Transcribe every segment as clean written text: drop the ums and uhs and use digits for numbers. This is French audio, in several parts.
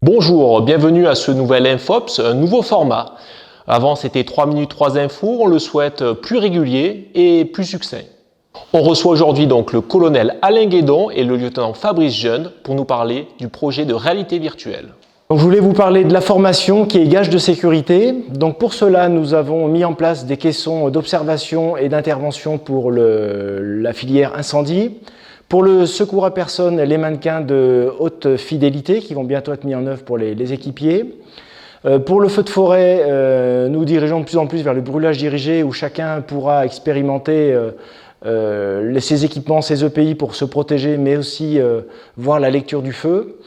Bonjour, bienvenue à ce nouvel Infops, un nouveau format. Avant c'était 3 minutes 3 infos, on le souhaite plus régulier et plus succinct. On reçoit aujourd'hui donc le colonel Alain Guédon et le lieutenant Fabrice Jeune pour nous parler du projet de réalité virtuelle. Donc, je voulais vous parler de la formation qui est gage de sécurité. Donc, pour cela, nous avons mis en place des caissons d'observation et d'intervention pour la filière incendie. Pour le secours à personne, les mannequins de haute fidélité qui vont bientôt être mis en œuvre pour les équipiers. Pour le feu de forêt, nous dirigeons de plus en plus vers le brûlage dirigé où chacun pourra expérimenter ses équipements, ses EPI pour se protéger, mais aussi voir la lecture du feu.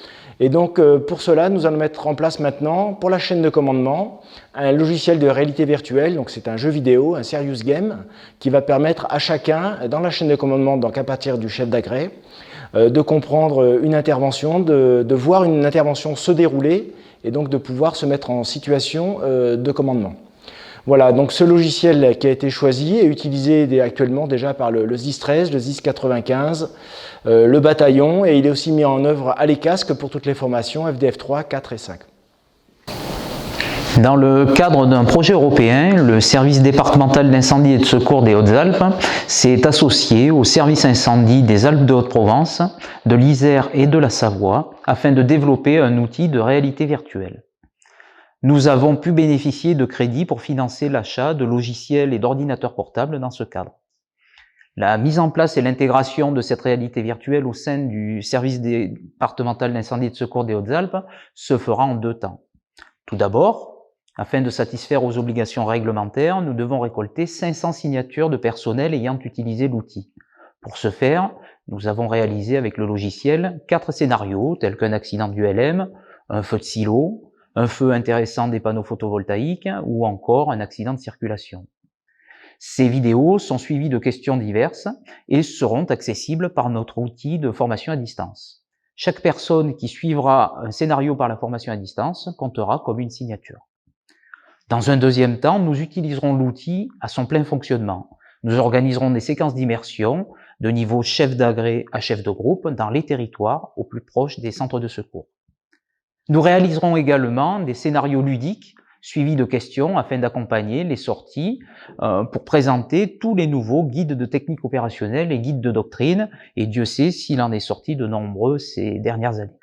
Et donc, pour cela, nous allons mettre en place maintenant, pour la chaîne de commandement, un logiciel de réalité virtuelle. Donc, c'est un jeu vidéo, un serious game, qui va permettre à chacun, dans la chaîne de commandement, donc à partir du chef d'agrès, de comprendre une intervention, de voir une intervention se dérouler, et donc de pouvoir se mettre en situation de commandement. Voilà, donc ce logiciel qui a été choisi est utilisé actuellement déjà par le SDIS 13, le SDIS 95, le bataillon, et il est aussi mis en œuvre à l'ECASC pour toutes les formations FDF 3, 4 et 5. Dans le cadre d'un projet européen, le service départemental d'incendie et de secours des Hautes-Alpes s'est associé au service incendie des Alpes de Haute-Provence, de l'Isère et de la Savoie afin de développer un outil de réalité virtuelle. Nous avons pu bénéficier de crédits pour financer l'achat de logiciels et d'ordinateurs portables dans ce cadre. La mise en place et l'intégration de cette réalité virtuelle au sein du service départemental d'incendie et de secours des Hautes-Alpes se fera en 2 temps. Tout d'abord, afin de satisfaire aux obligations réglementaires, nous devons récolter 500 signatures de personnel ayant utilisé l'outil. Pour ce faire, nous avons réalisé avec le logiciel 4 scénarios tels qu'un accident d'ULM, un feu de silo, un feu intéressant des panneaux photovoltaïques ou encore un accident de circulation. Ces vidéos sont suivies de questions diverses et seront accessibles par notre outil de formation à distance. Chaque personne qui suivra un scénario par la formation à distance comptera comme une signature. Dans un deuxième temps, nous utiliserons l'outil à son plein fonctionnement. Nous organiserons des séquences d'immersion de niveau chef d'agrès à chef de groupe dans les territoires au plus proche des centres de secours. Nous réaliserons également des scénarios ludiques suivis de questions afin d'accompagner les sorties pour présenter tous les nouveaux guides de technique opérationnelle et guides de doctrine, et Dieu sait s'il en est sorti de nombreux ces dernières années.